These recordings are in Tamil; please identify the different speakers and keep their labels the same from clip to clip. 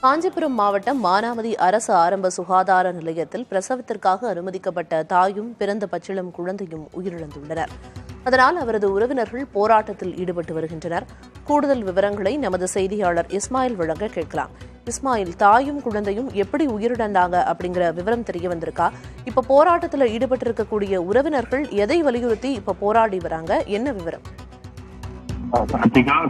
Speaker 1: காஞ்சிபுரம் மாவட்டம் மானாமதி அரசு ஆரம்ப சுகாதார நிலையத்தில் பிரசவத்திற்காக அனுமதிக்கப்பட்ட தாயும் பிறந்த பச்சிளம் குழந்தையும் உயிரிழந்துள்ளனர். அதனால் அவரது உறவினர்கள் போராட்டத்தில் ஈடுபட்டு வருகின்றனர். கூடுதல் விவரங்களை நமது செய்தியாளர் இஸ்மாயில் வழங்க கேட்கலாம். இஸ்மாயில், தாயும் குழந்தையும் எப்படி உயிரிழந்தாங்க அப்படிங்கிற விவரம் தெரிய வந்திருக்கா? இப்ப போராட்டத்தில் ஈடுபட்டு இருக்கக்கூடிய உறவினர்கள் எதை வலியுறுத்தி இப்ப போராடி வராங்க? என்ன விவரம்?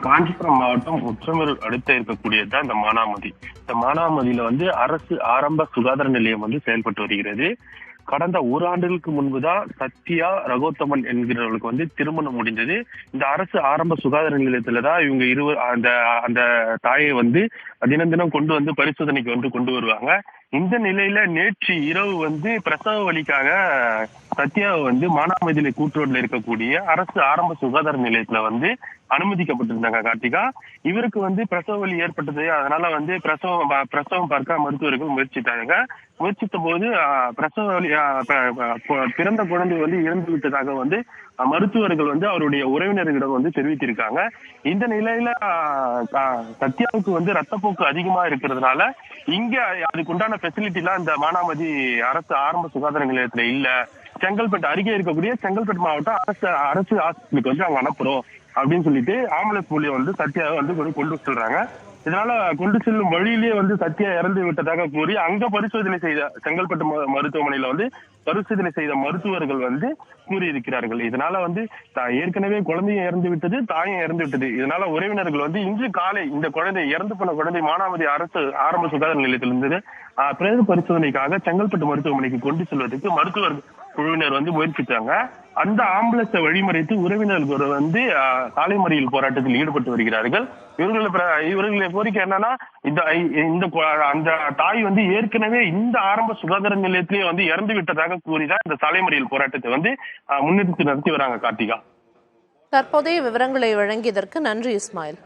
Speaker 2: காஞ்சிபுரம் மாவட்டம் உச்சமூர் அடுத்த இருக்கக்கூடியதுதான் இந்த மானாமதி. இந்த மானாமதியில அரசு ஆரம்ப சுகாதார நிலையம் செயல்பட்டு வருகிறது. கடந்த ஓராண்டுகளுக்கு முன்புதான் சத்யா ரகோத்தமன் என்கிறவர்களுக்கு திருமணம் முடிந்தது. இந்த அரசு ஆரம்ப சுகாதார நிலையத்துலதான் இவங்க அந்த தாயை தினம் தினம் கொண்டு பரிசோதனைக்கு கொண்டு வருவாங்க. இந்த நிலையில நேற்று இரவு பிரசவ வலிக்காக சத்யாவை மானாமதியில கூட்டுரோட்ல இருக்கக்கூடிய அரசு ஆரம்ப சுகாதார நிலையத்துல அனுமதிக்கப்பட்டிருந்தாங்க. கார்த்திகா, இவருக்கு பிரசவ வலி ஏற்பட்டது. அதனால பிரசவம் பார்க்க மருத்துவர்கள் முயற்சித்த போது பிரசவ வலி பிறந்த குழந்தை இறந்து விட்டதாக மருத்துவர்கள் அவருடைய உறவினர்களிடம் தெரிவித்திருக்காங்க. இந்த நிலையில சத்யாவுக்கு ரத்தப்போக்கு அதிகமா இருக்கிறதுனால இங்க அதுக்குண்டான பெசிலிட்டி எல்லாம் இந்த மானாமதி அரசு ஆரம்ப சுகாதார நிலையத்துல இல்ல. செங்கல்பட்டு அருகே இருக்கக்கூடிய செங்கல்பட்டு மாவட்டம் அரசு ஹாஸ்பிட்டலுக்கு அங்க அனுப்புறோம் அப்படின்னு சொல்லிட்டு ஆம்புலன்ஸ் மூலியம் சத்யாவை கொண்டு சொல்றாங்க. இதனால கொண்டு செல்லும் வழியிலேயே சத்யா இறந்து விட்டதாக கூறி அங்க பரிசோதனை செய்த செங்கல்பட்டு மருத்துவமனையில பரிசோதனை செய்த மருத்துவர்கள் கூறியிருக்கிறார்கள். இதனால ஏற்கனவே குழந்தையும் இறந்து விட்டது, தாயும் இறந்து விட்டது. இதனால உறவினர்கள் இன்று காலை இந்த குழந்தை இறந்து போன குழந்தை மானாமதி அரசு ஆரம்ப சுகாதார நிலையத்திலிருந்து பிரேத பரிசோதனைக்காக செங்கல்பட்டு மருத்துவமனைக்கு கொண்டு செல்வதற்கு மருத்துவர் குழுவினர் முயற்சித்தாங்க. அந்த ஆம்புலன்ஸை வழிமறைத்து உறவினர்கள் சாலை மறியல் போராட்டத்தில் ஈடுபட்டு வருகிறார்கள். இவர்களுடைய கோரிக்கை என்னன்னா, அந்த தாய் ஏற்கனவே இந்த ஆரம்ப சுகாதார நிலையத்திலேயே இறந்து விட்டதாக கூறிதான் இந்த சாலை மறியல் போராட்டத்தை முன்னெடுத்து நடத்தி வராங்க. கார்த்திகா,
Speaker 1: தற்போதைய விவரங்களை வழங்கியதற்கு நன்றி இஸ்மாயில்.